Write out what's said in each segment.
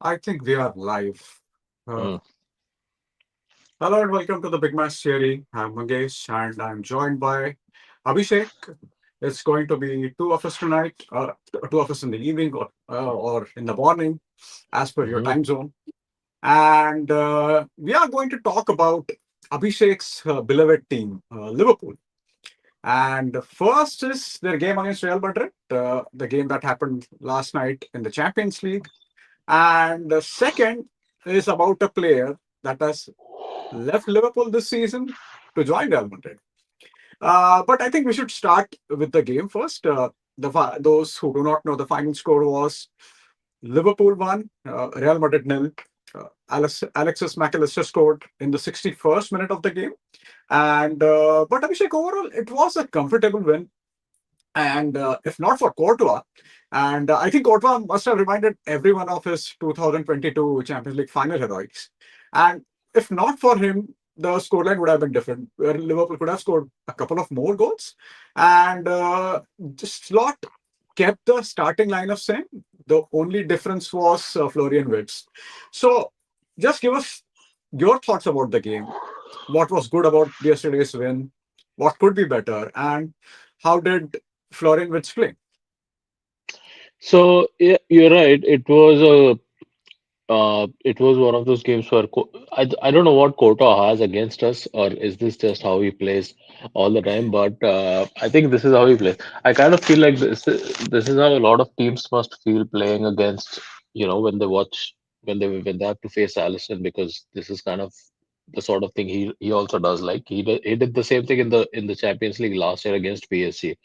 I think we are live. Uh, Mm. Hello and welcome to the Big Match Theory. I'm Mangesh and I'm joined by Abhishek. It's going to be two of us tonight, two of us in the evening or in the morning, as per your Hmm. time zone. And we are going to talk about Abhishek's beloved team, Liverpool. And first is their game against Real Madrid, the game that happened last night in the Champions League. And the second is about a player that has left Liverpool this season to join Real Madrid. But I think we should start with the game first. Those who do not know, the final score was Liverpool 1, Real Madrid nil. Alexis McAllister scored in the 61st minute of the game. And but Abhishek, overall, it was a comfortable win. And if not for Courtois, and I think Courtois must have reminded everyone of his 2022 Champions League final heroics. And if not for him, the scoreline would have been different, where Liverpool could have scored a couple of more goals. And Slot kept the starting lineup same. The only difference was Florian Wirtz. So just give us your thoughts about the game. What was good about yesterday's win? What could be better? And how did Florian Wirtz play? So yeah, you're right. It was one of those games where I don't know what Courtois has against us, or is this just how he plays all the time? But I think this is how he plays. I kind of feel like this is how a lot of teams must feel playing against, when they watch when they have to face Allison, because this is kind of the sort of thing he also does. Like he did the same thing in the Champions League last year against PSG,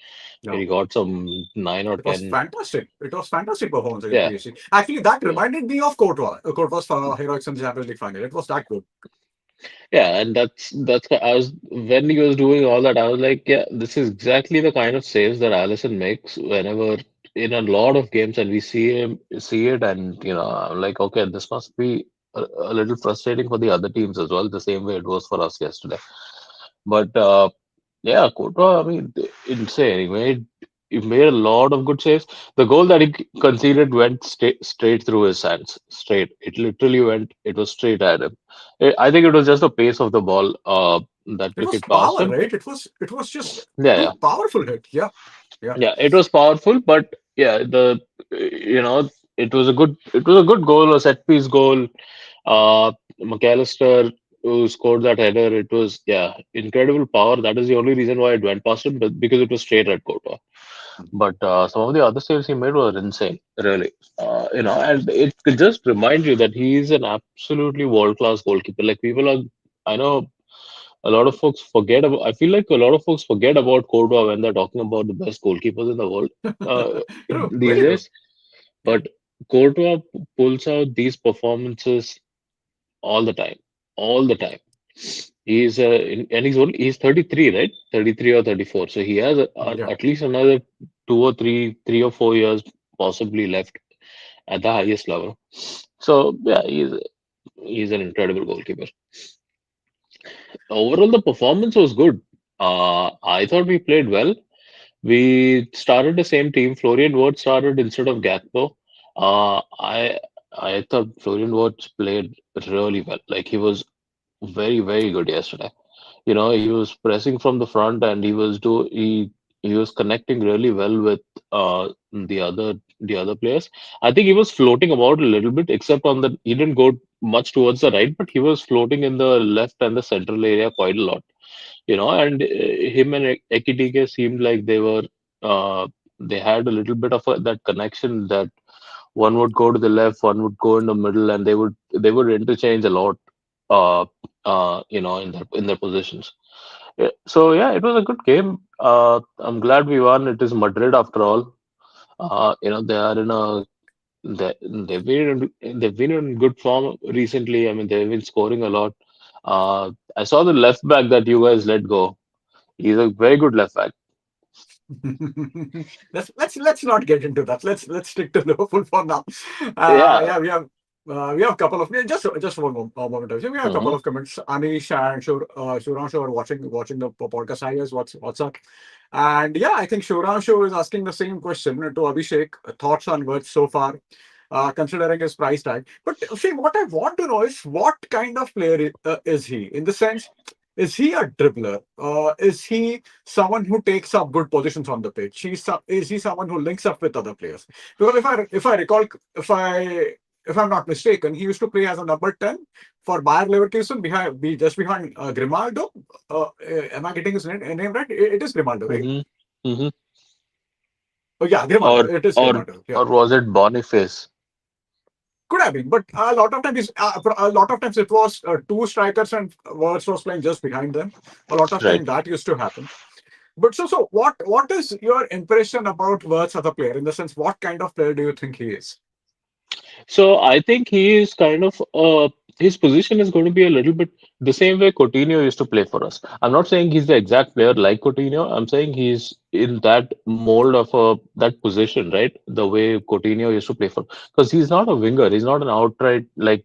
where Yeah, he got some 9 or 10. it was fantastic performance against Yeah. PSG. Actually, that Yeah. reminded me of Courtois. Courtois' heroics in the Champions League final. It was that good. Yeah, and that's I was when he was doing all that, I was like, yeah, this is exactly the kind of saves that Allison makes whenever in a lot of games, and we see it, and I'm like, okay, this must be a little frustrating for the other teams as well, the same way it was for us yesterday. But yeah, Courtois, I mean, insane. He made a lot of good saves. The goal that he conceded went straight through his hands. Straight. It literally went. It was straight at him. I think it was just the pace of the ball that It took was it past power, him. right? It was just Yeah, yeah, two powerful hit. Yeah, yeah. yeah. It was powerful, but yeah, it was a good goal, a set piece goal. McAllister, who scored that header, it was, yeah, incredible power. That is the only reason why it went past him, but because it was straight at Courtois. But some of the other saves he made were insane, really. And it could just remind you that he is an absolutely world-class goalkeeper. Like I know a lot of folks forget about. I feel like a lot of folks forget about Courtois when they're talking about the best goalkeepers in the world True, these very true. days. Yeah. But Courtois pulls out these performances all the time, all the time. And he's 33, right? 33 or 34. So he has Yeah. at least another 3 or 4 years possibly left at the highest level. So yeah, he's an incredible goalkeeper. Overall, the performance was good. I thought we played well. We started the same team. Florian Wirtz started instead of Gakpo. I thought Florian Wirtz played really well. Like he was very, very good yesterday. He was pressing from the front, and he was connecting really well with the other players. I think he was floating about a little bit, except he didn't go much towards the right, but he was floating in the left and the central area quite a lot. And him and Ekitike seemed like they had a little bit of that connection, that one would go to the left, one would go in the middle, and they would interchange a lot, uh, in their positions. So yeah, it was a good game. I'm glad we won. It is Madrid after all. They are in a they've been in good form recently. I mean, they've been scoring a lot. I saw the left back that you guys let go. He's a very good left back. let's not get into that. Let's stick to Liverpool for now. Yeah. Yeah, we have a couple of just one moment. We have a couple Hmm. of comments. Anish and Shuranshu are watching the podcast. Hi guys, what's up? And yeah, I think Shuranshu is asking the same question to Abhishek. Thoughts on words so far? considering his price tag. But see, what I want to know is what kind of player is he? In the sense, is he a dribbler? Is he someone who takes up good positions on the pitch? Is he someone who links up with other players? Because if I recall, if I'm not mistaken, he used to play as a number 10 for Bayer Leverkusen, just behind Grimaldo. Am I getting his name right? It is Grimaldo, right? Hmm. Hmm. Oh yeah, Grimaldo. Or It is or Grimaldo. Yeah. or was it Boniface? Could have been, but a lot of times it was two strikers and Wirtz was playing just behind them. A lot of Right. time that used to happen. But so what is your impression about Wirtz as a player? In the sense, what kind of player do you think he is? So I think he is kind of his position is going to be a little bit the same way Coutinho used to play for us. I'm not saying he's the exact player like Coutinho. I'm saying he's in that mold of that position, right? The way Coutinho used to play for, because he's not a winger. He's not an outright like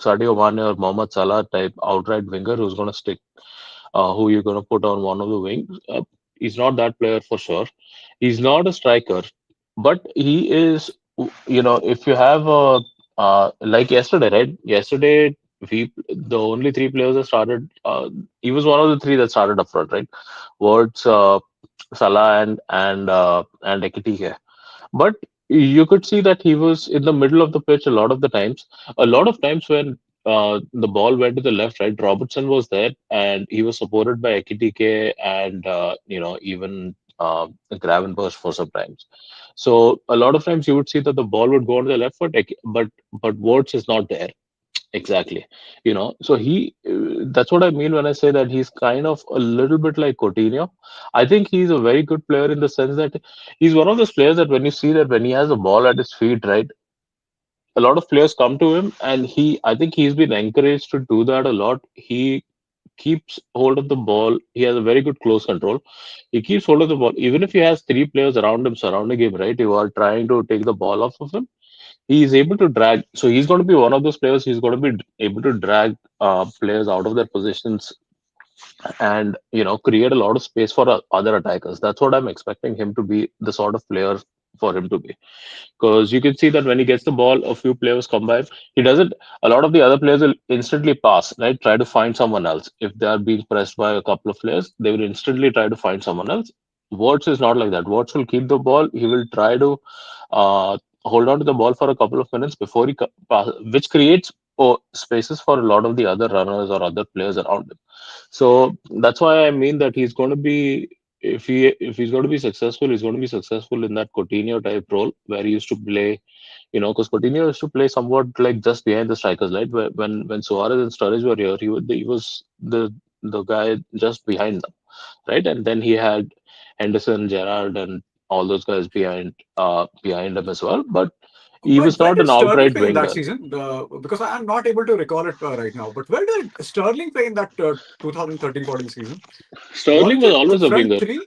Sadio Mane or Mohamed Salah type outright winger who's going to stick who you're going to put on one of the wings. He's not that player for sure. He's not a striker, but he is, if you have like yesterday, right? Yesterday, the only three players that started, he was one of the three that started up front, right? Words, Salah and Ekitike. But you could see that he was in the middle of the pitch a lot of the times. A lot of times when the ball went to the left, right, Robertson was there and he was supported by Ekitike and even Gravenberch for some times. So a lot of times you would see that the ball would go on the left foot, but Woods is not there. Exactly. So that's what I mean when I say that he's kind of a little bit like Coutinho. I think he's a very good player in the sense that he's one of those players that when you see that when he has a ball at his feet, right, a lot of players come to him and I think he's been encouraged to do that a lot. He keeps hold of the ball. He has a very good close control. He keeps hold of the ball. Even if he has three players around him, surrounding him, right, who are trying to take the ball off of him, he is able to drag. So he's going to be one of those players. He's going to be able to drag players out of their positions and create a lot of space for other attackers. That's what I'm expecting him to be the sort of player for him to be. Because you can see that when he gets the ball, a few players come by. He doesn't. A lot of the other players will instantly pass, right? Try to find someone else. If they are being pressed by a couple of players, they will instantly try to find someone else. Watts is not like that. Watts will keep the ball. He will try to hold on to the ball for a couple of minutes before he pass, which creates spaces for a lot of the other runners or other players around him. So that's why I mean that he's going to be if he's going to be successful, he's going to be successful in that Coutinho type role where he used to play, because Coutinho used to play somewhat like just behind the strikers, right? When Suarez and Sturridge were here, he was the guy just behind them, right? And then he had Henderson, Gerrard, and all those guys behind him as well. But he was Where not did an Sterling outright play in that winger. season? Because I am not able to recall it right now. But where did Sterling play in that 2013-14 season? Sterling Weren't was it always a front winger. three?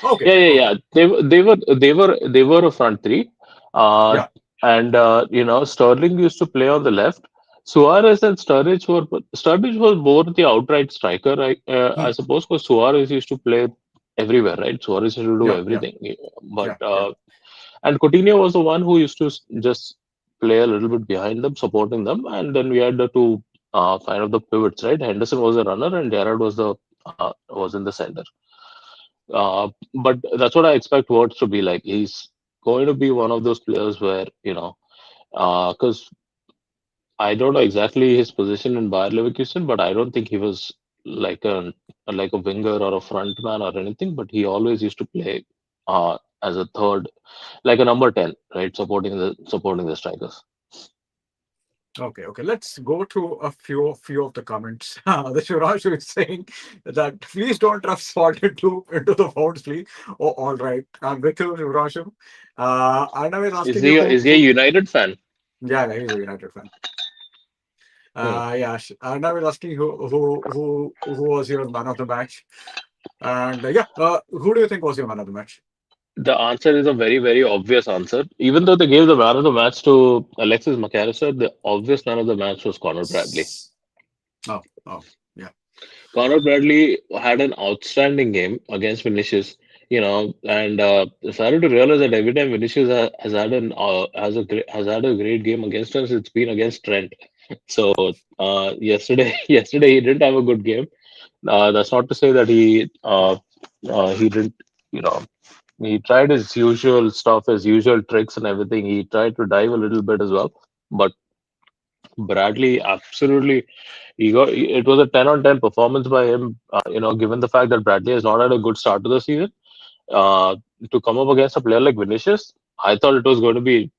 Okay, Yeah, yeah, okay, yeah. They were a front three, uh, yeah. and Sterling used to play on the left. Suarez and Sturridge was more the outright striker, I Hmm. suppose, because Suarez used to play everywhere, right? Suarez used to do Yeah, yeah, everything, but yeah, yeah. and Coutinho was the one who used to just play a little bit behind them, supporting them, and then we had the two kind of the pivots, right? Henderson was the runner, and Gerrard was in the center. But that's what I expect Wirtz to be like. He's going to be one of those players where, because I don't know exactly his position in Bayer Leverkusen, but I don't think he was like a winger or a front man or anything. But he always used to play as a third, like a number 10, right, supporting the strikers. Okay, okay. Let's go through a few of the comments. The Shivraj is saying that please don't rub salt into the phones, please. Oh, all right. I'm with you, Shivraj. Arnav is Is asking you he is he a United fan? yeah, yeah, he's a United fan. Hmm. Yeah, Arnav is asking who was your man of the match, and yeah, who do you think was your man of the match? The answer is a very, very obvious answer. Even though they gave the man of the match to Alexis McAllister, the obvious man of the match was Conor Bradley. Oh, oh, yeah. Conor Bradley had an outstanding game against Vinicius. and started to realize that every time Vinicius has had a great game against us, it's been against Trent. So yesterday, yesterday he didn't have a good game. That's not to say that he didn't, you know, he tried his usual stuff, his usual tricks and everything. He tried to dive a little bit as well, but Bradley absolutely he got it was a 10 on 10 performance by him. Given the fact that Bradley has not had a good start to the season, uh, to come up against a player like Vinicius, I thought it was going to be,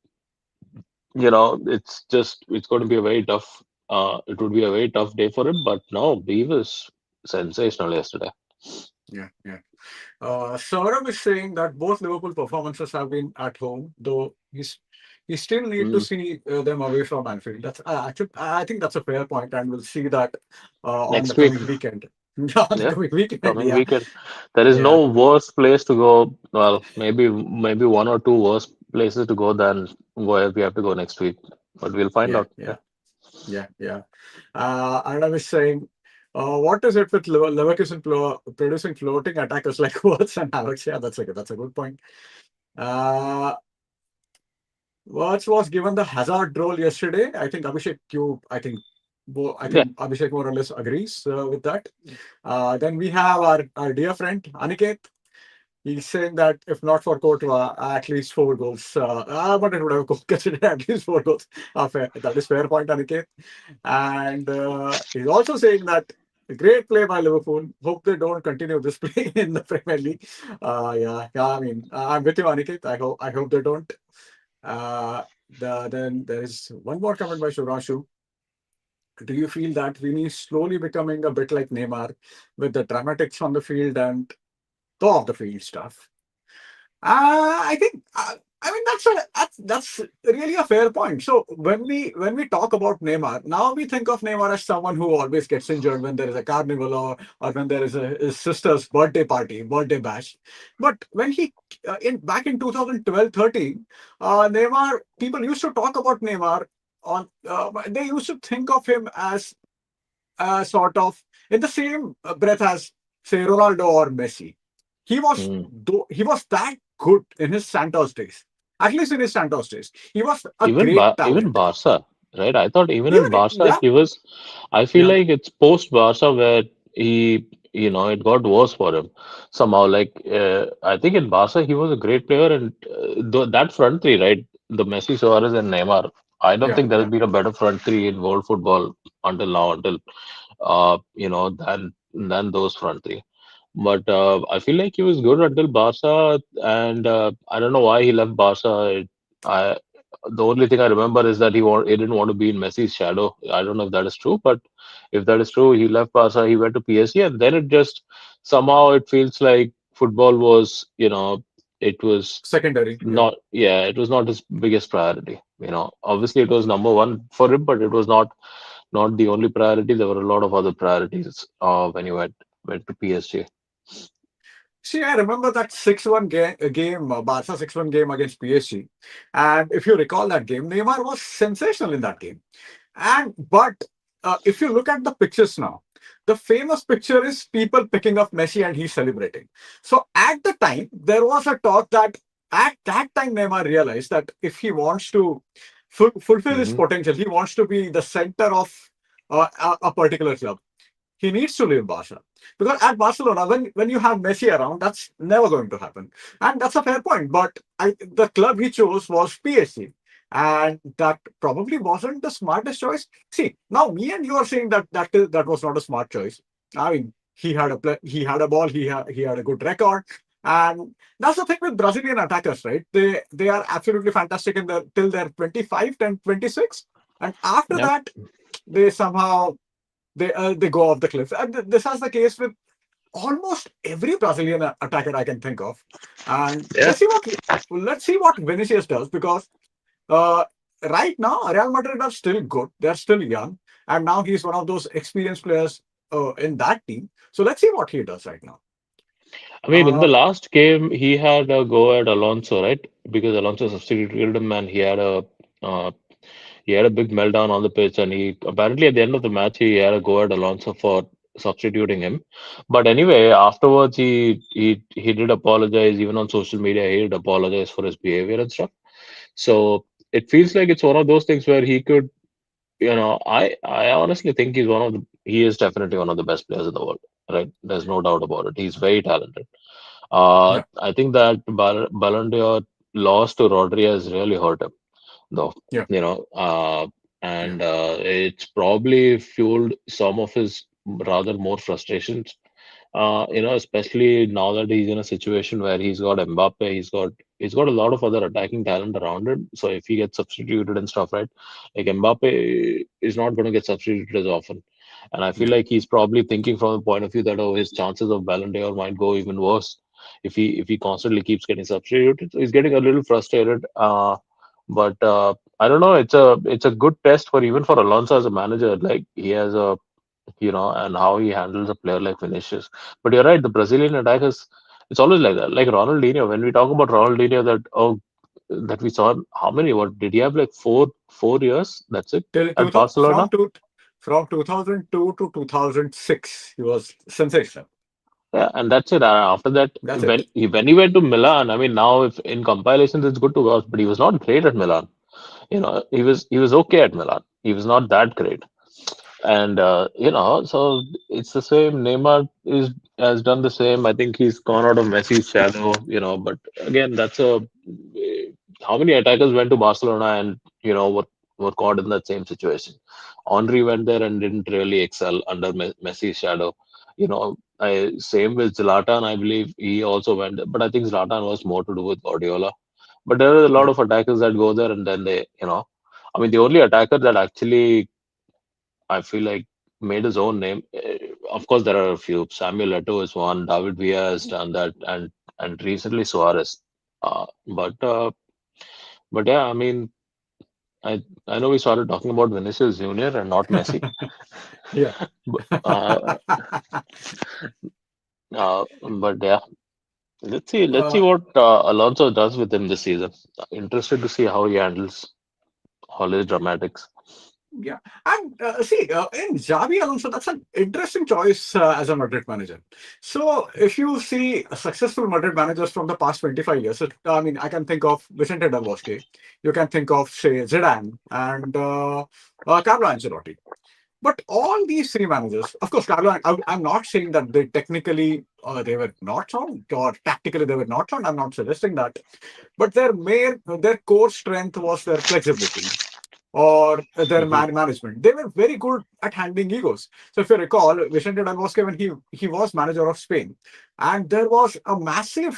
it's going to be a very tough. It would be a very tough day for him, but no, he was sensational yesterday. Yeah, yeah. Saurabh is saying that both Liverpool performances have been at home, though he still need to Mm. see them away from Anfield. That's actually I think that's a fair point, and we'll see that on the Next week, coming weekend. On the yeah, coming weekend, coming yeah, weekend, there is yeah, no worse place to go. Well, maybe one or two worse places to go than where we have to go next week, but we'll find yeah, out. Yeah. yeah, yeah, yeah. And I was saying, what is it with Leverkusen producing floating attackers like Wirtz and Alex? Yeah, that's a good point. Uh, Watch was given the hazard role yesterday. I think I Yeah. think Abhishek more or less agrees with that. Then we have our dear friend Aniket. He's saying that if not for Courtois, at least 4 goals. But it would have considered at least 4 goals. Fair. That is fair point, Aniket. And he's also saying that a great play by Liverpool. Hope they don't continue this play in the Premier League. Yeah. I mean, I'm with you, Aniket. I hope they don't. Uh, then there is one more comment by Shurashu. Do you feel that Vini is slowly becoming a bit like Neymar with the dramatics on the field and the off the field stuff? I think I mean that's really a fair point. So when we talk about Neymar, now we think of Neymar as someone who always gets injured when there is a carnival or when there is his sister's birthday party, birthday bash. But when he in back in 2012-13, Neymar people used to talk about Neymar on they used to think of him as sort of in the same breath as say Ronaldo or Messi. Mm. He was that good in his Santos days. At least in his Santos days, he was a great Even talent. Barca, right? I thought even in Even Barca yeah, he was. I feel yeah, like it's post Barca where it got worse for him somehow. Like I think in Barca he was a great player, and that front three, right? The Messi, Suarez, and Neymar. I don't yeah, think there has yeah. been a better front three in world football until now, than those front three. But I feel like he was good until Barca, and I don't know why he left Barca. I The only thing I remember is that he didn't want to be in Messi's shadow. I don't know if that is true, but if that is true, he left Barca, he went to PSG, and then it just somehow it feels like football was, it was Secondary. Yeah. not, yeah, it was not his biggest priority. Obviously it was number one for him, but it was not the only priority. There were a lot of other priorities when he went to PSG. See, I remember that 6-1 game, Barca 6-1 game against PSG. And if you recall that game, Neymar was sensational in that game. But if you look at the pictures now, the famous picture is people picking up Messi and he's celebrating. So at the time, there was a talk that at that time Neymar realized that if he wants to fulfill his Hmm. potential, he wants to be the center of a particular club. He needs to leave Barca because at Barcelona, when you have Messi around, that's never going to happen, and that's a fair point. But the club he chose was PSG, and that probably wasn't the smartest choice. See, now me and you are saying that was not a smart choice. I mean, he had a ball, he had a good record, and that's the thing with Brazilian attackers, right? They are absolutely fantastic in the till they're 25, 10, 26, and after Yep. that they somehow they go off the cliff. And this is the case with almost every Brazilian attacker I can think of. And Yeah. let's see what Vinicius does because uh, right now Real Madrid are still good. They're still young, and now he's one of those experienced players in that team. So let's see what he does right now. I mean, in the Uh, last game, he had a go at Alonso, right? Because Alonso substituted him, and uh, he had a big meltdown on the pitch, and he apparently at the end of the match he had a go at Alonso for. substituting him. But anyway, afterwards he did apologize. Even on social media, he did apologize for his behavior and stuff. So it feels like it's one of those things where he could, I honestly think he is definitely one of the best players in the world, right? There's no doubt about it. He's very talented. Yeah, I think that Ballon d'Or loss to Rodri has really hurt him, though. yeah, You know, yeah, and it's probably fueled some of his rather more frustrations. Especially now that he's in a situation where he's got Mbappe, he's got a lot of other attacking talent around him. So if he gets substituted and stuff, right? Like Mbappe is not going to get substituted as often. And I feel yeah, like he's probably thinking from the point of view that his chances of Ballon d'Or might go even worse if he constantly keeps getting substituted. So he's getting a little frustrated. But I don't know. It's a good test for even for Alonso as a manager. Like he has a and how he handles a player like Vinicius. But you're right, the Brazilian attack is it's always like that. Like Ronaldinho, when we talk about Ronaldinho, that we saw him, how many? What did he have? Like four years? That's it till at 2000, Barcelona. from 2002 to 2006, he was sensational. Yeah, and that's it. After that, That's it. when he went to Milan, I mean, now if in compilations it's good to go, but he was not great at Milan. He was okay at Milan. He was not that great. And so it's the same. Neymar is has done the same. I think he's gone out of Messi's shadow. But again, that's a how many attackers went to Barcelona and were caught in that same situation. Henry went there and didn't really excel under Messi's shadow. Same with Zlatan. I believe he also went, but I think Zlatan was more to do with Guardiola. But there are a lot Yeah. of attackers that go there and then I mean, the only attacker that actually I feel like made his own name. Of course, there are a few. Samuel Eto'o is one. David Villa has done that, and recently Suarez. But yeah, I mean, I know we started talking about Vinicius Junior and not Messi. Yeah. But, but yeah, let's see uh, what Alonso does with him this season. Interested to see how he handles all his dramatics. yeah. And see, in Xavi Alonso, that's an interesting choice as a Madrid manager. So, if you see successful Madrid managers from the past 25 years, I mean, I can think of Vicente Del Bosque, you can think of, say, Zidane and Carlo Ancelotti. But all these three managers, of course, Carlo, I'm not saying that they technically they were not sound or tactically they were not sound. I'm not suggesting that. But their core strength was their flexibility or their Hmm. management. They were very good at handling egos. So if you recall, Vicente Del Bosque, when he was manager of Spain, and there was a massive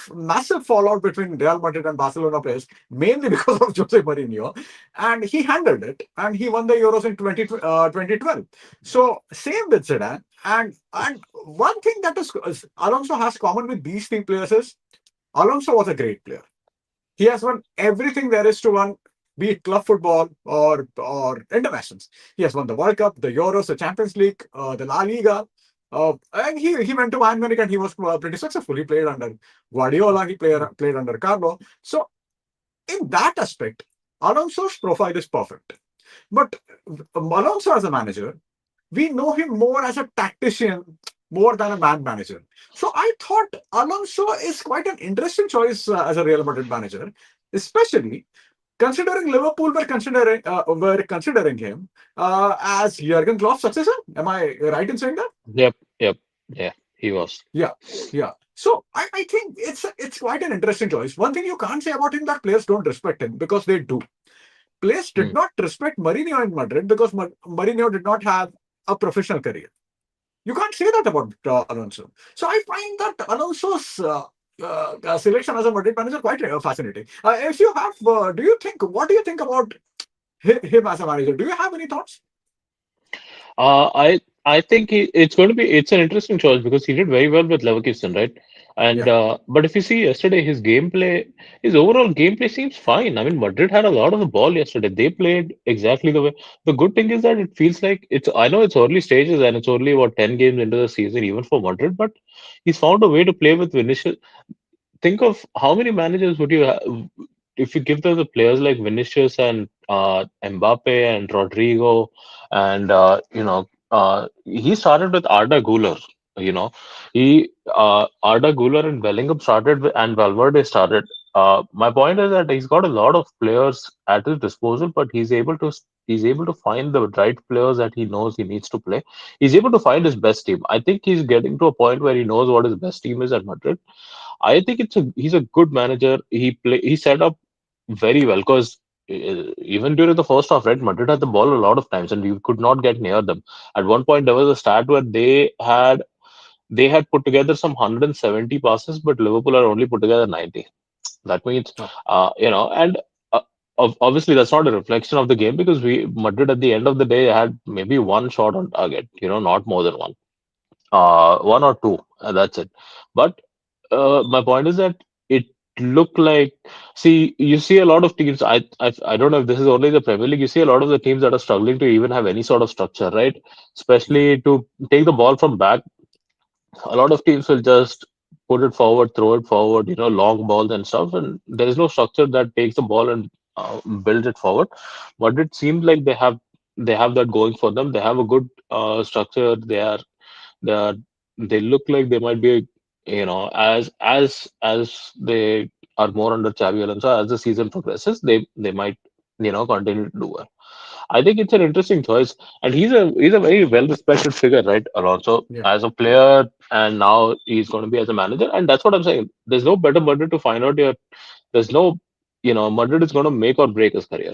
fallout between Real Madrid and Barcelona players, mainly because of Jose Mourinho, and he handled it, and he won the Euros in 2012. So same with Zidane, and one thing that is Alonso has common with these three players is Alonso was a great player. He has won everything there is to win, be it club football or internationals. He has won the World Cup, the Euros, the Champions League, the La Liga. And he went to Bayern Munich and he was pretty successful. He played under Guardiola, he played under Carlo. So in that aspect, Alonso's profile is perfect. But Alonso as a manager, we know him more as a tactician more than a man manager. So I thought Alonso is quite an interesting choice as a Real Madrid manager, especially considering Liverpool were considering him as Jurgen Klopp's successor. Am I right in saying that? Yep, yep, yeah, he was. Yeah, yeah. So I think it's quite an interesting choice. One thing you can't say about him that players don't respect him because they do. Players did Hmm. not respect Mourinho in Madrid because Mourinho did not have a professional career. You can't say that about Alonso. So I find that Alonso's selection as a Madrid manager quite fascinating. If you have, what do you think about him as a manager? Do you have any thoughts? I think it's an interesting choice because he did very well with Leverkusen, right? And Yeah, but if you see yesterday, his overall gameplay seems fine. I mean, Madrid had a lot of the ball yesterday. They played exactly the way. The good thing is that it feels like it's. I know it's early stages and it's only about 10 games into the season, even for Madrid, but he's found a way to play with Vinicius. Think of how many managers would you have if you give them the players like Vinicius and Mbappe and Rodrigo and he started with Arda Güler. You know, he Arda Güler and Bellingham started and Valverde started. My point is that he's got a lot of players at his disposal, but he's able to find the right players that he knows he needs to play. He's able to find his best team. I think he's getting to a point where he knows what his best team is at Madrid. I think he's a good manager. He set up very well because even during the first half, right, Madrid had the ball a lot of times and we could not get near them. At one point, there was a stat where they had put together some 170 passes, but Liverpool had only put together 90. That means, Oh, and uh, obviously that's not a reflection of the game because we Madrid at the end of the day had maybe one shot on target, not more than one, one or two, that's it. But my point is that it looked like, see, you see a lot of teams. I don't know if this is only the Premier League. You see a lot of the teams that are struggling to even have any sort of structure, right? yeah, Especially to take the ball from back. A lot of teams will just put it forward, throw it forward, long balls and stuff, and there is no structure that takes the ball and builds it forward. But it seems like they have that going for them. They have a good structure. They are they look like they might be, as they are more under Xavi Alonso, as the season progresses, they might, continue to do well. I think it's an interesting choice, and he's a very well respected figure, right, Alonso, yeah, as a player, and now he's going to be as a manager, and that's what I'm saying. There's no better Madrid to find out here. There's no, Madrid is going to make or break his career.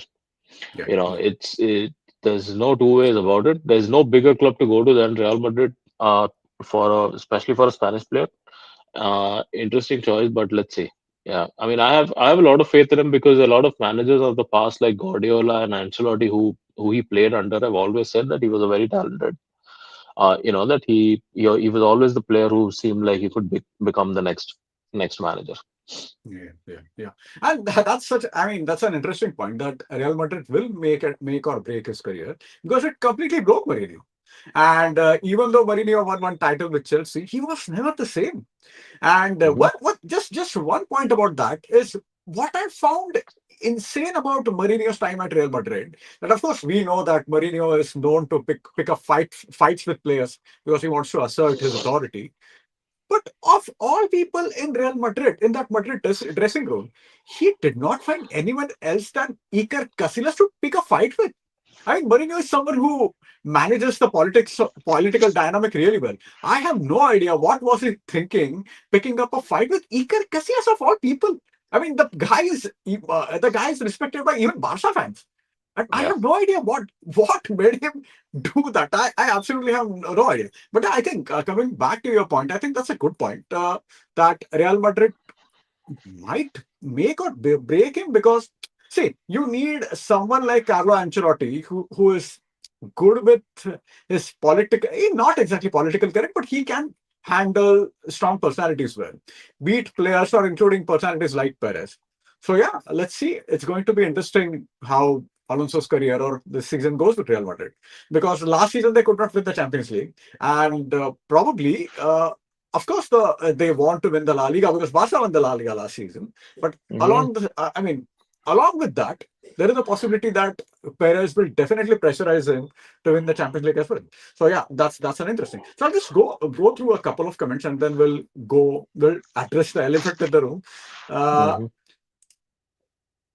yeah, You know, yeah, there's no two ways about it. There's no bigger club to go to than Real Madrid, especially for a Spanish player. Interesting choice, but let's see. Yeah, I mean, I have a lot of faith in him because a lot of managers of the past, like Guardiola and Ancelotti, who he played under, have always said that he was a very talented. That he was always the player who seemed like he could become the next manager. yeah, yeah, yeah. And that's such. I mean, that's an interesting point that Real Madrid will make or break his career because it completely broke Mourinho. And even though Mourinho won one title with Chelsea, he was never the same. And Hmm. what just one point about that is what I found insane about Mourinho's time at Real Madrid. That of course we know that Mourinho is known to pick up fights with players because he wants to assert his authority. But of all people in Real Madrid, in that Madrid dressing room, he did not find anyone else than Iker Casillas to pick a fight with. I mean, Mourinho is someone who manages the political dynamic really well. I have no idea what was he thinking, picking up a fight with Iker Casillas of all people. I mean, the guy is respected by even Barca fans, and I Yeah. have no idea what made him do that. I absolutely have no idea. But I think coming back to your point, I think that's a good point. That Real Madrid might make or break him because see, you need someone like Carlo Ancelotti who is good with his political, not exactly political correct, but he can handle strong personalities well, beat players or including personalities like Perez. So yeah, let's see. It's going to be interesting how Alonso's career or this season goes with Real Madrid because last season they could not win the Champions League and probably. Of course, they want to win the La Liga because Barca won the La Liga last season. But Hmm. along with that, there is a possibility that Perez will definitely pressurize him to win the Champions League as well. So yeah, that's an interesting. So I'll just go through a couple of comments and then we'll address the elephant in the room. Uh, Hmm.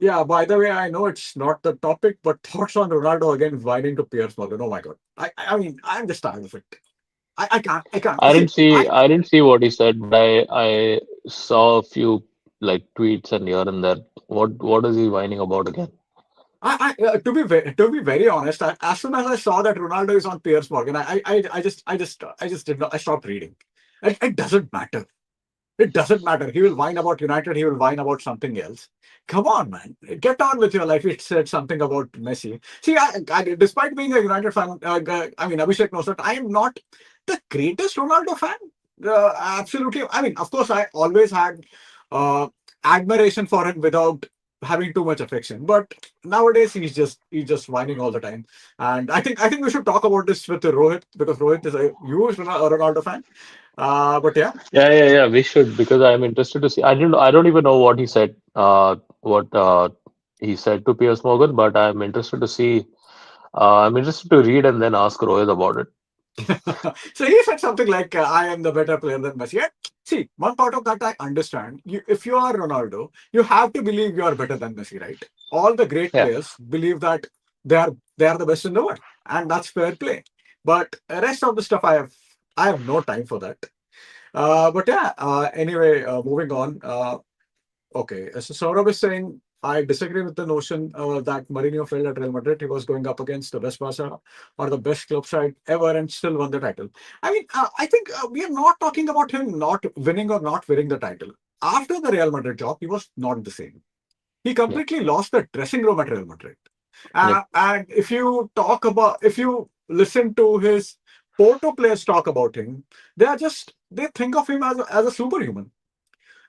yeah. By the way, I know it's not the topic, but thoughts on Ronaldo again whining to Piers Morgan. Oh my God. I mean, I'm just tired of it. I can't. I See, didn't see I didn't see what he said, but I saw a few like tweets and here and there. What is he whining about again? to be very honest, as soon as I saw that Ronaldo is on Piers Morgan, I just did not. I stopped reading. It doesn't matter. It doesn't matter. He will whine about United. He will whine about something else. Come on, man. Get on with your life. It said something about Messi. See, despite being a United fan, Abhishek knows that I am not the greatest Ronaldo fan. Absolutely. I mean, of course, I always had uh, admiration for him without having too much affection. But nowadays, he's just whining all the time. And I think we should talk about this with Rohit because Rohit is a huge Ronaldo fan. But yeah. Yeah. We should because I'm interested to see. I don't even know what he said. What he said to Piers Morgan, but I'm interested to see. I'm interested to read and then ask Rohit about it. So he said something like, "I am the better player than Messi." And see, one part of that I understand. If you are Ronaldo, you have to believe you are better than Messi, right? All the great Yeah. players believe that they are the best in the world, and that's fair play. But the rest of the stuff, I have no time for that. But yeah. Anyway, moving on. Okay, so Saurabh is saying, I disagree with the notion that Mourinho failed at Real Madrid. He was going up against the best Barca or the best club side ever and still won the title. I mean, I think we are not talking about him not winning or not winning the title. After the Real Madrid job, he was not the same. He Yeah. completely lost the dressing room at Real Madrid. Yep. And if you listen to his Porto players talk about him, they think of him as a superhuman.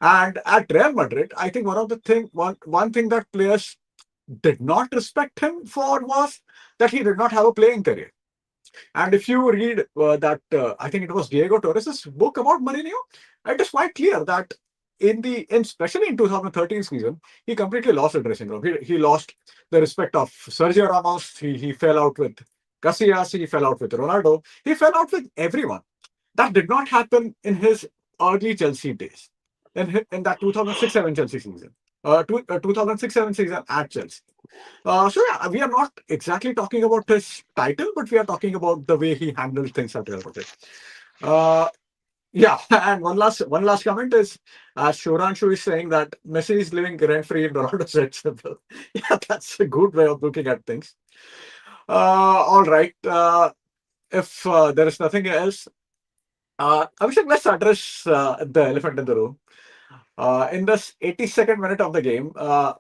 And at Real Madrid, I think one thing that players did not respect him for was that he did not have a playing career. And if you read I think it was Diego Torres's book about Mourinho, it is quite clear that especially in 2013 season, he completely lost the dressing room. He lost the respect of Sergio Ramos. He fell out with Casillas. He fell out with Ronaldo. He fell out with everyone. That did not happen in his early Chelsea days, in that 2006-7 Chelsea season, 2006-7 season at Chelsea. So yeah, we are not exactly talking about his title, but we are talking about the way he handled things at Real Madrid. Uh, yeah, and one last comment is Shoranshu is saying that Messi is living rent free in Ronaldo's head. Yeah, that's a good way of looking at things. All right. If there is nothing else, Abhishek, let's address the elephant in the room. In this 82nd minute of the game,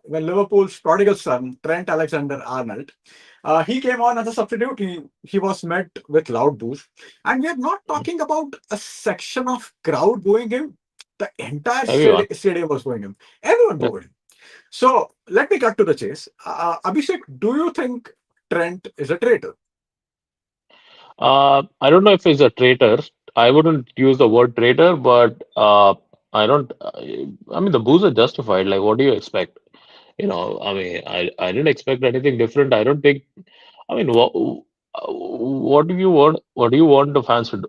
when Liverpool's prodigal son, Trent Alexander-Arnold, he came on as a substitute. He was met with loud boos. And we are not talking about a section of crowd booing him. The entire Everyone. stadium was booing him. Everyone Yep. booed him. So let me cut to the chase. Abhishek, do you think Trent is a traitor? I don't know if he's a traitor. I wouldn't use the word traitor, but I don't. I mean, the boos are justified. Like, what do you expect? I mean, I didn't expect anything different. I don't think. I mean, what do you want? What do you want the fans to do?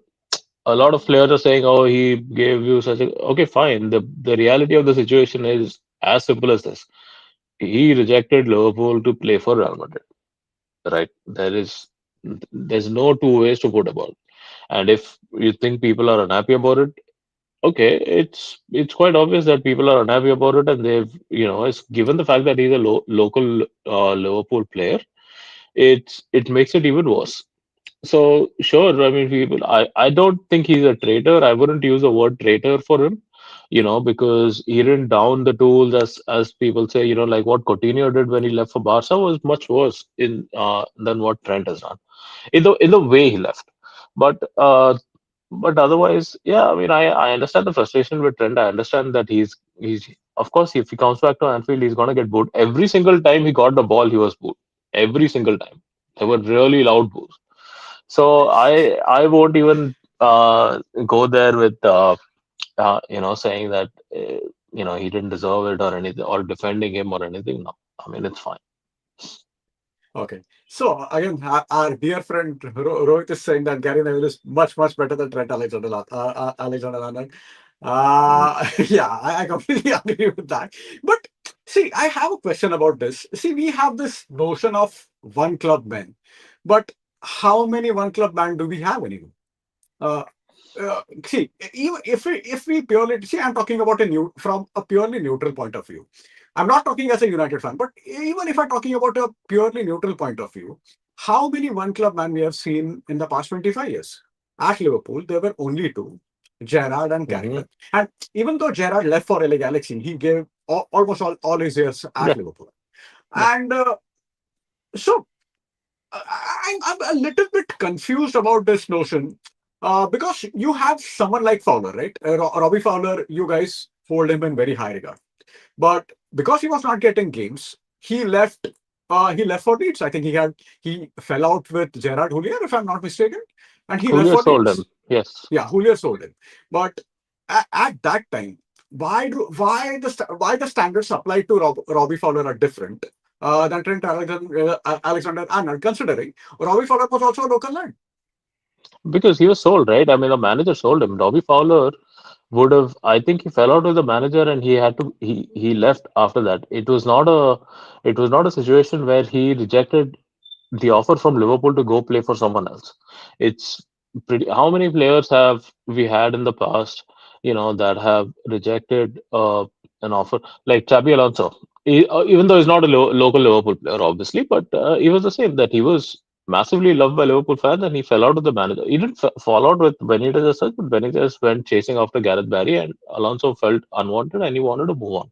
A lot of players are saying, "Oh, he gave you such a." Okay, fine. The reality of the situation is as simple as this. He rejected Liverpool to play for Real Madrid. Right? There's no two ways to put about it. And if you think people are unhappy about it, okay, it's quite obvious that people are unhappy about it, and it's given the fact that he's a local Liverpool player, it makes it even worse. So sure, I mean, I don't think he's a traitor. I wouldn't use the word traitor for him, because he didn't down the tools as people say. Like what Coutinho did when he left for Barca was much worse in than what Trent has done in the way he left. But otherwise, yeah, I mean, I understand the frustration with Trent. I understand that he's of course, if he comes back to Anfield, he's gonna get booed. Every single time he got the ball, he was booed. Every single time. There were really loud boos. So I won't even go there with saying that he didn't deserve it or anything or defending him or anything. No, I mean it's fine. Okay. So again, our dear friend Rohit is saying that Gary Neville is much, much better than Trent Alexander-Arnold. Mm. Yeah, I completely agree with that. But see, I have a question about this. See, we have this notion of one club men, but how many one club men do we have anymore? Uh, See, even if we purely see, I'm talking about from a purely neutral point of view. I'm not talking as a United fan, but even if I'm talking about a purely neutral point of view, how many one club man we have seen in the past 25 years? At Liverpool, there were only two, Gerrard and Hmm. Carragher. And even though Gerrard left for LA Galaxy, he gave almost all his years at Yeah, Liverpool. yeah. And so I'm a little bit confused about this notion because you have someone like Fowler, right? Robbie Fowler, you guys hold him in very high regard. But because he was not getting games, he left. He left for Leeds. I think he fell out with Gerard Houllier, if I'm not mistaken, and he left Julio for sold him. Leeds. Yes. Yeah, Houllier sold him. But at that time, why the standards applied to Robbie Fowler are different than Trent Alexander-Arnold, considering Robbie Fowler was also a local lad. Because he was sold, right? I mean, the manager sold him. Robbie Fowler would have. I think he fell out with the manager, and he had to. He left after that. It was not a situation where he rejected the offer from Liverpool to go play for someone else. It's pretty. How many players have we had in the past, that have rejected an offer like Xabi Alonso? Even though he's not a local Liverpool player, obviously, but he was the same that he was massively loved by Liverpool fans and he fell out with the manager. He didn't fall out with Benitez as such, but Benitez went chasing after Gareth Barry and Alonso felt unwanted and he wanted to move on.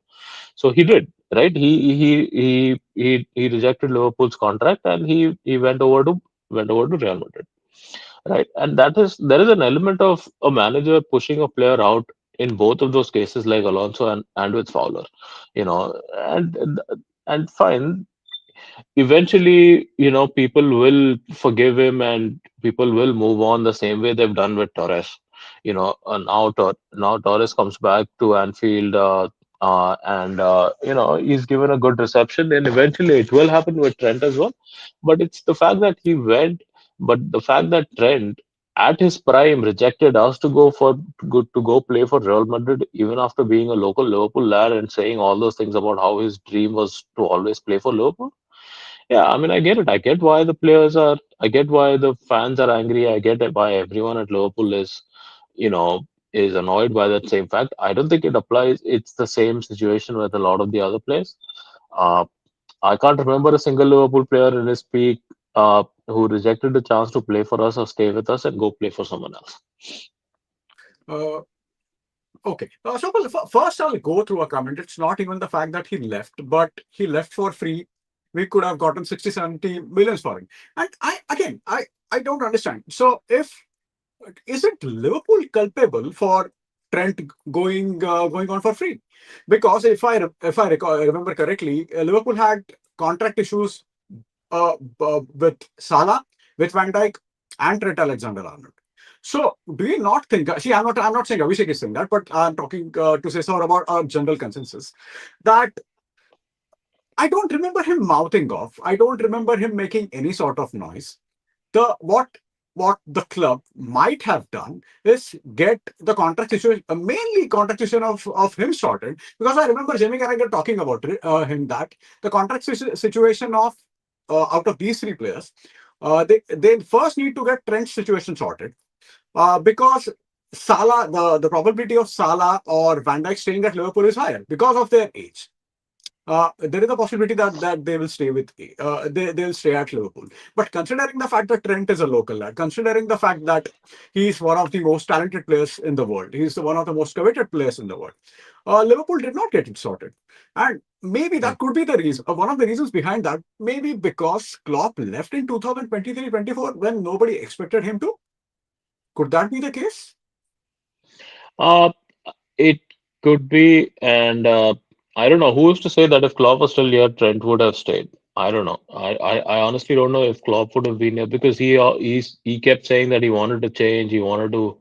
So he did, right? He rejected Liverpool's contract and he went over to Real Madrid, right? And there is an element of a manager pushing a player out in both of those cases, like Alonso and with Fowler, and fine. Eventually, people will forgive him and people will move on the same way they've done with Torres. Now Torres comes back to Anfield, and he's given a good reception, and eventually it will happen with Trent as well. But it's the fact that he went, but the fact that Trent at his prime rejected us to go play for Real Madrid, even after being a local Liverpool lad and saying all those things about how his dream was to always play for Liverpool. Yeah, I mean, I get it. I get why I get why the fans are angry. I get it why everyone at Liverpool you know, is annoyed by that same fact. I don't think it applies. It's the same situation with a lot of the other players. Uh, I can't remember a single Liverpool player in his peak who rejected the chance to play for us or stay with us and go play for someone else. Uh, okay. So well, first I'll go through a comment. It's not even the fact that he left, but he left for free. We could have gotten 60, 70 millions for him. And I don't understand. So if isn't Liverpool culpable for Trent going on for free? Because if I remember correctly, Liverpool had contract issues with Salah, with Van Dijk, and Trent Alexander-Arnold. So, do you not think? See, I'm not saying Abhishek is saying that, but I'm talking to say so about our general consensus that I don't remember him mouthing off. I don't remember him making any sort of noise. The what the club might have done is get the contract situation, mainly contract situation of him sorted. Because I remember Jamie Carragher talking about him that the contract situation of out of these three players, they first need to get Trent's situation sorted because Salah, the probability of Salah or Van Dijk staying at Liverpool is higher because of their age. There is a possibility that they will stay with they'll stay at Liverpool. But considering the fact that Trent is a local lad, considering the fact that he's one of the most talented players in the world, he's one of the most coveted players in the world, Liverpool did not get it sorted. And maybe that could be the reason. One of the reasons behind that, maybe because Klopp left in 2023-24 when nobody expected him to. Could that be the case? Uh, it could be, and I don't know who's to say that if Klopp was still here, Trent would have stayed. I don't know. I honestly don't know if Klopp would have been here because he kept saying that he wanted to change, he wanted to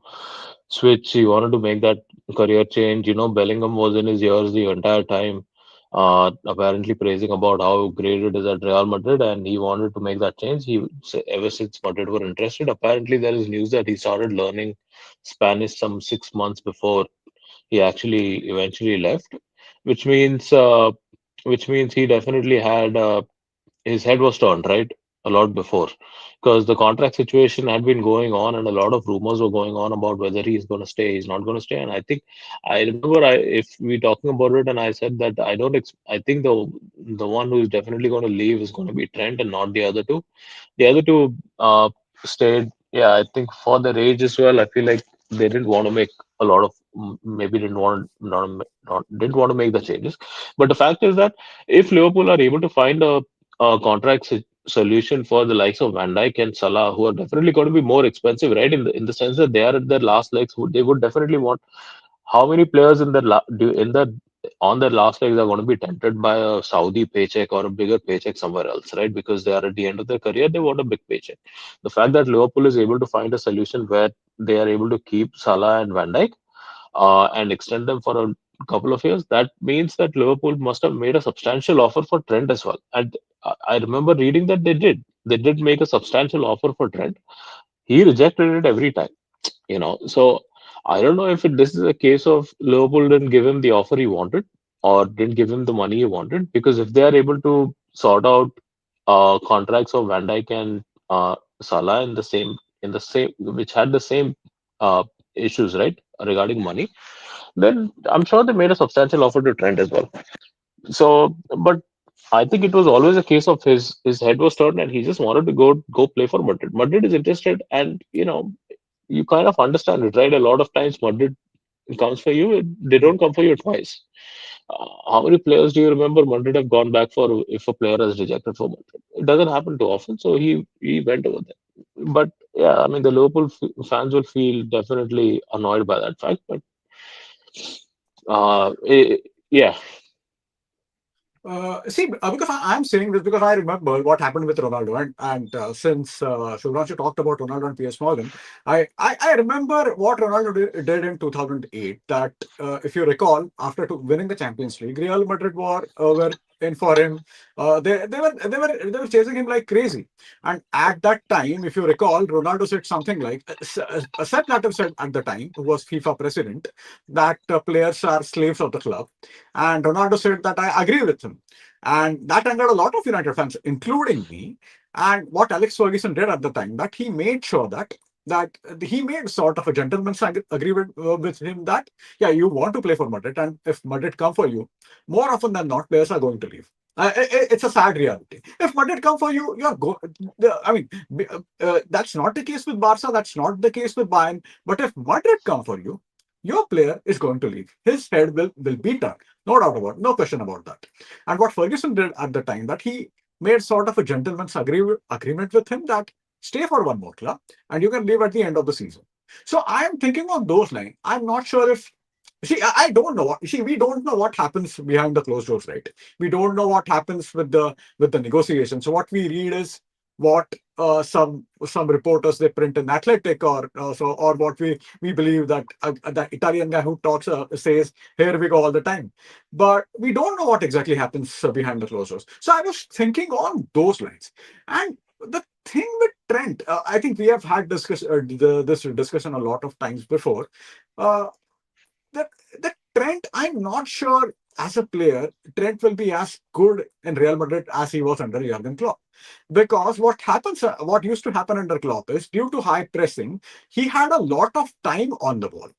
switch, he wanted to make that career change. Bellingham was in his ears the entire time, apparently praising about how great it is at Real Madrid, and he wanted to make that change. Ever since Madrid were interested, apparently there is news that he started learning Spanish some 6 months before he actually eventually left, which means uh, which means he definitely had his head was turned right a lot before, because the contract situation had been going on and a lot of rumors were going on about whether he's going to stay, he's not going to stay. And I think I remember, if we talking about it, and I said that I think the one who's definitely going to leave is going to be Trent and not the other two. The other two stayed. Yeah, I think for their age as well. I feel like they didn't want to make a lot of maybe didn't want to make the changes. But the fact is that if Liverpool are able to find a contract solution for the likes of Van Dijk and Salah, who are definitely going to be more expensive, right? In the sense that they are at their last legs, they would definitely want. How many players in the on their last legs are going to be tempted by a Saudi paycheck or a bigger paycheck somewhere else, right? Because they are at the end of their career, they want a big paycheck. The fact that Liverpool is able to find a solution where they are able to keep Salah and Van Dijk and extend them for a couple of years, that means that Liverpool must have made a substantial offer for Trent as well. And I remember reading that they did. They did make a substantial offer for Trent. he rejected it every time. So I don't know if this is a case of Liverpool didn't give him the offer he wanted or didn't give him the money he wanted, because if they are able to sort out contracts of Van Dijk and Salah in the same which had the same uh, issues, right, regarding money, then I'm sure they made a substantial offer to Trent as well. So, but I think it was always a case of his head was turned and he just wanted to go play for Madrid. Madrid is interested, and you kind of understand it, right? A lot of times Madrid comes for you, they don't come for you twice. How many players do you remember Madrid have gone back for if a player is rejected for Madrid? It doesn't happen too often, so he went over there. But yeah, I mean the Liverpool fans will feel definitely annoyed by that fact. But yeah, See, because I'm saying this because I remember what happened with Ronaldo, and since Shubhranshu talked about Ronaldo and PS Morgan, I remember what Ronaldo did in 2008. That if you recall, after winning the Champions League, Real Madrid were in for him. They were chasing him like crazy. And at that time, if you recall, Ronaldo said something like Sepp Blatter said at the time, who was FIFA president, that players are slaves of the club. And Ronaldo said that I agree with him. And that angered a lot of United fans, including me. And what Alex Ferguson did at the time, that he made sure that he made sort of a gentleman's agreement with him that, yeah, you want to play for Madrid, and if Madrid come for you, more often than not, players are going to leave. It's a sad reality. If Madrid come for you, you're go. I mean, that's not the case with Barca. That's not the case with Bayern. But if Madrid come for you, your player is going to leave. His head will be turned. No doubt about, no question about that. And what Ferguson did at the time, that he made sort of a gentleman's agreement with him that stay for one more club and you can leave at the end of the season. So I am thinking on those lines. I'm not sure if see, I don't know what see. We don't know what happens behind the closed doors, right? We don't know what happens with the negotiations. So what we read is what some reporters they print in Athletic, or what we believe that that Italian guy who talks says here we go all the time, but we don't know what exactly happens behind the closed doors. So I was thinking on those lines, and the thing with Trent, I think we have had this discussion a lot of times before. Uh, that that Trent, I'm not sure as a player, Trent will be as good in Real Madrid as he was under Jurgen Klopp. Because what used to happen under Klopp is due to high pressing, he had a lot of time on the ball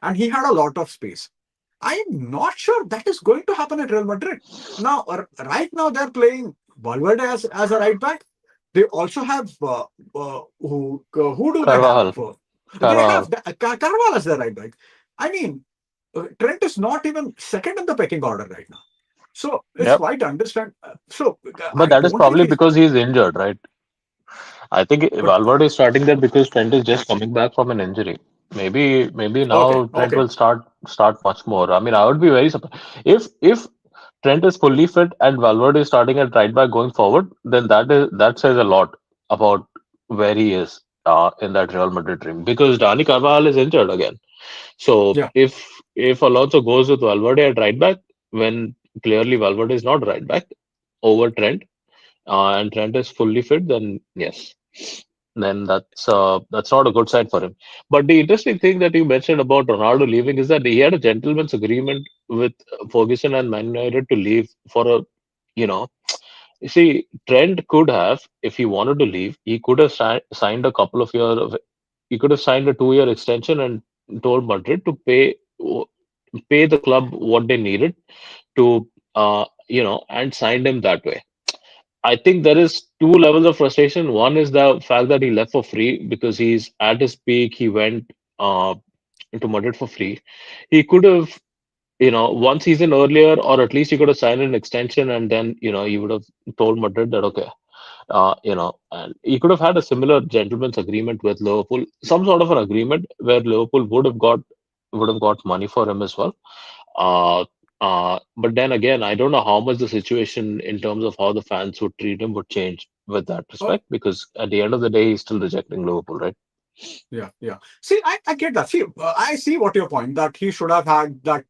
and he had a lot of space. I'm not sure that is going to happen at Real Madrid. Now, right now they're playing Valverde as a right back. They also have who do they have? Carvajal, They have Carvajal. Carvalho as their right back. I mean, Trent is not even second in the pecking order right now. So it's Yep. quite understand. So But I that is don't think probably he's. because he's injured, right? I think But Valverde is starting there because Trent is just coming back from an injury. Maybe okay, now Trent okay, will start much more. I mean, I would be very surprised if Trent is fully fit and Valverde is starting at right back going forward. Then that says a lot about where he is in that Real Madrid dream, because Dani Carvajal is injured again. So yeah. if Alonso goes with Valverde at right back, when clearly Valverde is not right back over Trent, and Trent is fully fit, then yes, then that's not a good sign for him. But the interesting thing that you mentioned about Ronaldo leaving is that he had a gentleman's agreement with Ferguson and Man United to leave for a, you know, you see, Trent could have, if he wanted to leave, he could have signed a couple of years of, he could have signed a 2-year extension and told Madrid to pay the club what they needed to, and signed him that way. I think there is two levels of frustration. One is the fact that he left for free because he's at his peak. He went into Madrid for free. He could have, one season earlier, or at least he could have signed an extension, and then, he would have told Madrid that, okay, and he could have had a similar gentleman's agreement with Liverpool, some sort of an agreement where Liverpool would have got money for him as well. Uh, but then again, I don't know how much the situation in terms of how the fans would treat him would change with that Uh, respect, because at the end of the day, he's still rejecting Liverpool, right? yeah, yeah. See, I get that. See, I see what your point that he should have had that.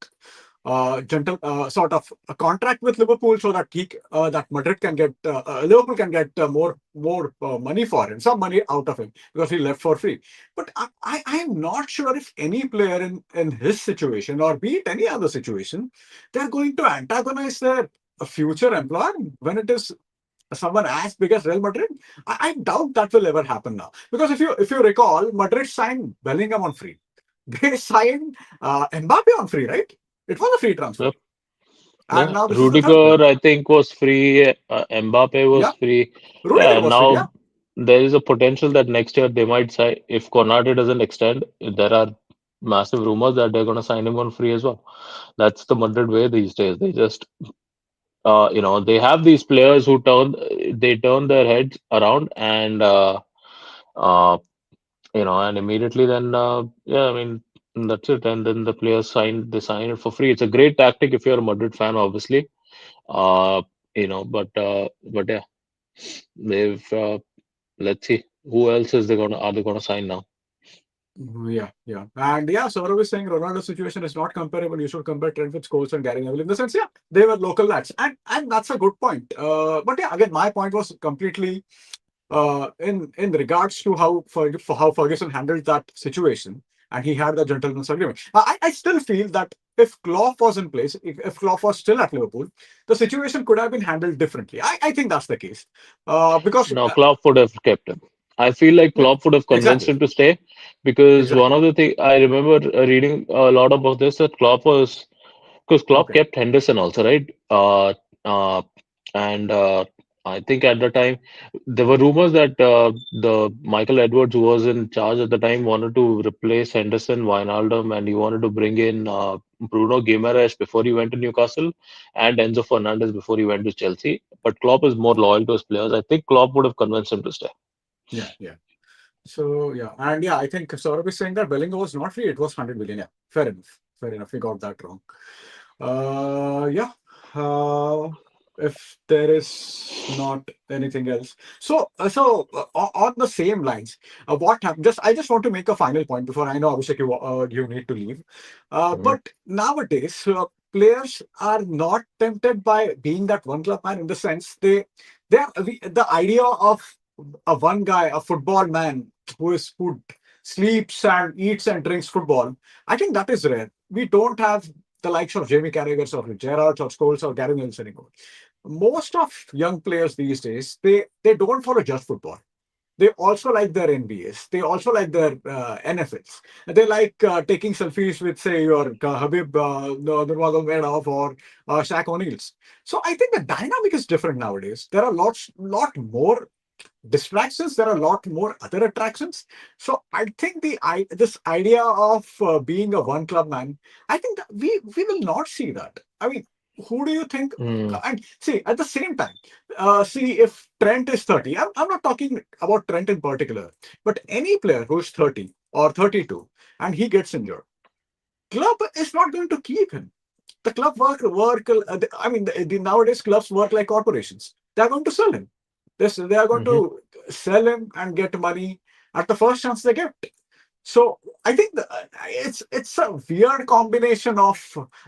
gentle sort of a contract with Liverpool so that that Madrid can get Liverpool can get more money for him, some money out of him because he left for free. But I am not sure if any player in his situation or be it any other situation, they're going to antagonize their future employer when it is someone as big as Real Madrid. I doubt that will ever happen now because if you recall, Madrid signed Bellingham on free. They signed Mbappe on free, right? It was a free transfer, Yep. and Yeah. now this is the third player. Rudiger, I think, was free. Mbappe was Yeah, free. Yeah, Rudiger and was free. Yeah. now there is a potential that next year they might sign. If Konate doesn't extend, there are massive rumors that they're going to sign him on free as well. That's the Madrid way these days. They just, they have these players who turn their heads around uh, and immediately then, yeah, I mean, that's it. And then the players they sign it for free. It's a great tactic if you're a Madrid fan, obviously. Uh, but yeah, they've let's see who else is they gonna are they gonna sign now? Yeah, yeah. And yeah, Saurav is saying Ronaldo's situation is not comparable. You should compare Trent with Scholes and Gary Neville in the sense, yeah, they were local lads. And that's a good point. But yeah, again, my point was completely in regards to how Ferguson handled that situation, and he had the gentleman's agreement. I still feel that if Klopp was in place, if Klopp was still at Liverpool, the situation could have been handled differently. I think that's the case because No, Klopp would have kept him. I feel like yeah, Klopp would have convinced exactly, him to stay because one exactly. of the things I remember reading a lot about this that Klopp was because Klopp Okay, kept Henderson also, right? Uh, and I think at the time there were rumors that the Michael Edwards, who was in charge at the time, wanted to replace Henderson, Wijnaldum, and he wanted to bring in Bruno Guimaraes before he went to Newcastle and Enzo Fernandez before he went to Chelsea. But Klopp is more loyal to his players. I think Klopp would have convinced him to stay. yeah, yeah. So yeah, and yeah, I think Saurabh is saying that Bellingham was not free; it was 100 million. Yeah, fair enough. Fair enough. We got that wrong. Yeah. Uh, if there is not anything else, on the same lines, what happened? I just want to make a final point before I know Abhishek you need to leave. Mhm. But nowadays, players are not tempted by being that one club man in the sense the idea of a one guy, a football man who sleeps and eats and drinks football. I think that is rare. We don't have the likes of Jamie Carragher or Gerrard or Scholes or Gary Mills anymore. Most of young players these days, they don't follow just football. They also like their NBAs. They also like their NFLs. They like taking selfies with, say, your Habib Nurmagomedov or Shaq O'Neal's. So I think the dynamic is different nowadays. There are lot more distractions. There are a lot more other attractions. So I think this idea of being a one club man, I think that we will not see that. I mean, who do you think? Mm, And see, at the same time, see if Trent is 30. I'm not talking about Trent in particular, but any player who's 30 or 32 and he gets injured, club is not going to keep him. The club I mean, nowadays clubs work like corporations. They're going to sell him. They are going mhm, to sell him and get money at the first chance they get. So I think it's a weird combination of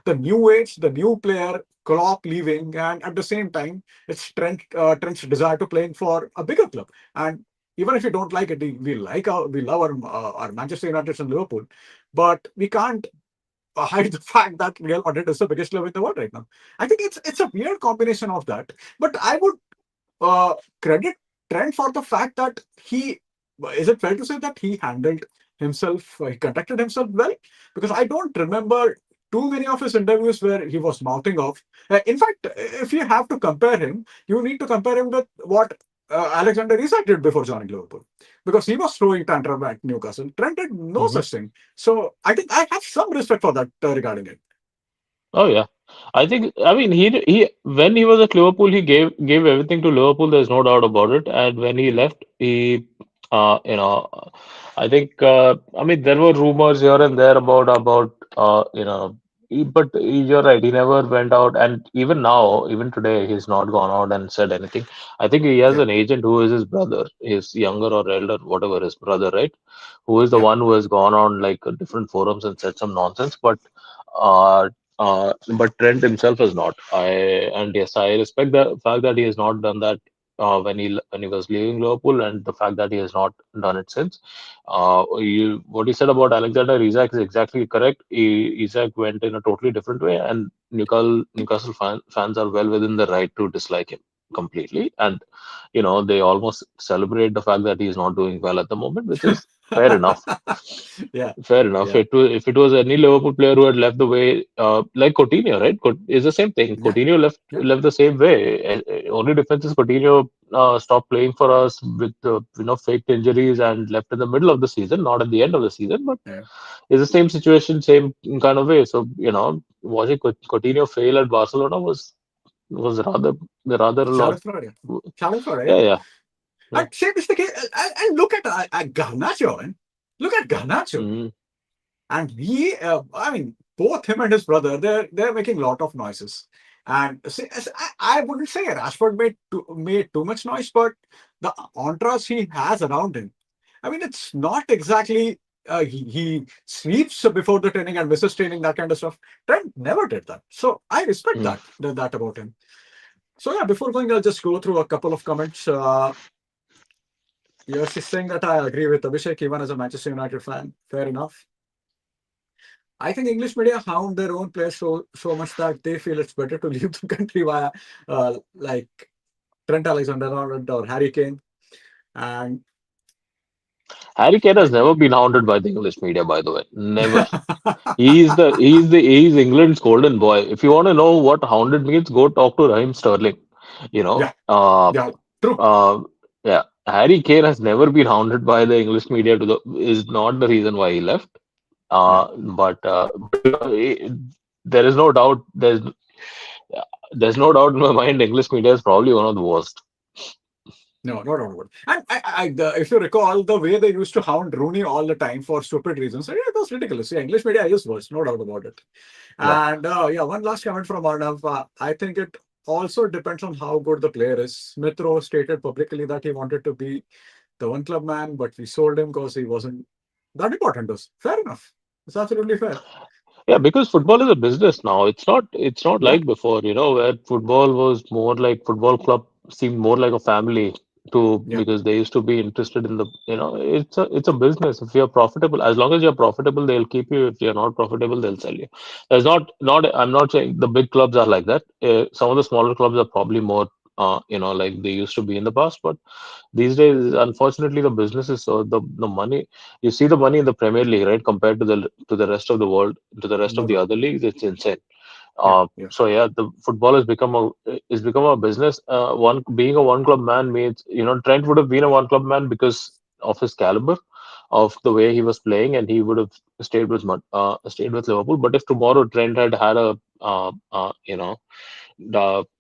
the new age, the new player, Klopp leaving, and at the same time, it's Trent's desire to playing for a bigger club. And even if you don't like it, we love our Manchester United and Liverpool, but we can't hide the fact that Real Madrid is the biggest club in the world right now. I think it's a weird combination of that. But I would credit Trent for the fact that he is it fair to say that he handled himself, he conducted himself well? Because I don't remember too many of his interviews where he was mouthing off. In fact, if you have to compare him, you need to compare him with what Alexander Isak did before joining Liverpool, because he was throwing tantrum at Newcastle. Trent did no mhm. such thing. So I think I have some respect for that regarding it. Oh yeah, I think I mean he when he was at Liverpool he gave everything to Liverpool. There's no doubt about it. And when he Yeah, left, I think I mean there were rumors here and there but you're right. He never went out, and even now, even today, he's not gone out and said anything. I think he has yeah, an agent who is his brother, his younger or elder, whatever his brother, right? Who is the yeah. one who has gone on like different forums and said some nonsense, but. Uh, but Trent himself has not. And yes, I respect the fact that he has not done that when he was leaving Liverpool, and the fact that he has not done it since. What you said about Alexander Isak is exactly correct. Isak went in a totally different way, and Newcastle fans are well within the right to dislike him completely. And they almost celebrate the fact that he is not doing well at the moment, which is fair enough. Yeah, Fair enough. yeah, If it was any Liverpool player who had left the way, like Coutinho, right? It's the same thing. yeah, Coutinho left yeah, left the same way. Only difference is Coutinho stopped playing for us with faked injuries and left in the middle of the season, not at the end of the season. But yeah. it's the same situation, same kind of way. So watching Coutinho fail at Barcelona was rather a lot. Schadenfreude, yeah. Schadenfreude, Yeah, yeah. yeah, yeah. And same is the case. And look at Garnacho, man. Look at Garnacho. Hmm. And I mean, both him and his brother, they're making a lot of noises. And I wouldn't say Rashford made too much noise, but the entourage he has around him. I mean, it's not exactly he sleeps before the training and misses training, that kind of stuff. Trent never did that, so I respect Mm. that about him. So yeah, before going, I'll just go through a couple of comments. You're saying that I agree with Abhishek, even as a Manchester United fan. Fair enough. I think English media hound their own players so much that they feel it's better to leave the country via like Trent Alexander-Arnold or Harry Kane. And Harry Kane has like, never been hounded by the English media, by the way. Never. He's England's golden boy. If you want to know what hounded means, go talk to Raheem Sterling. You know, yeah, yeah, true. yeah. Harry Kane has never been hounded by the English media. Is not the reason why he left. Yeah, But there is no doubt. There's no doubt in my mind. English media is probably one of the worst. no, not on wood. And if you recall, the way they used to hound Rooney all the time for stupid reasons, it was ridiculous. Yeah, English media is worse, no doubt about it. Yeah. And yeah, one last comment from Arnav. I think it also depends on how good the player is. Smith Rowe stated publicly that he wanted to be the one club man, but we sold him because he wasn't that important to us. Fair enough. It's absolutely fair. Yeah, because football is a business now. It's not Yeah, like before, where football was more like football club seemed more like a family to yeah, because they used to be interested in it's a business. If you're profitable, as long as you're profitable, they'll keep you. If you're not profitable, they'll sell you. There's not I'm not saying the big clubs are like that. Some of the smaller clubs are probably more like they used to be in the past, but these days, unfortunately, the businesses or the money you see the money in the Premier League, right, compared to the rest of the world, to the rest no of the doubt. other leagues, it's insane. Yeah, yeah, So yeah, the football has become a business. One being a one club man means Trent would have been a one club man because of his caliber, of the way he was playing, and he would have stayed with Liverpool. But if tomorrow Trent had a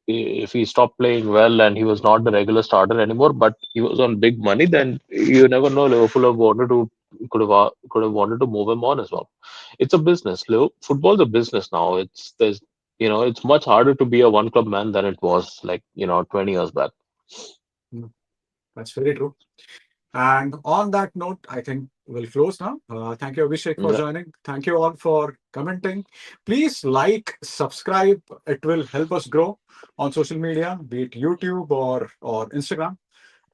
if he stopped playing well and he was not the regular starter anymore, but he was on big money, then you never know. Liverpool have wanted to could have wanted to move him on as well. It's a business. Football's a business now. It's much harder to be a one club man than it was like 20 years back. mm, that's very true. And on that note, I think we'll close now. Thank you, Abhishek, for Yeah, joining. Thank you all for commenting. Please like, subscribe. It will help us grow on social media, be it YouTube or Instagram.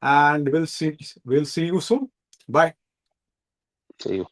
And we'll see you soon. Bye. see you.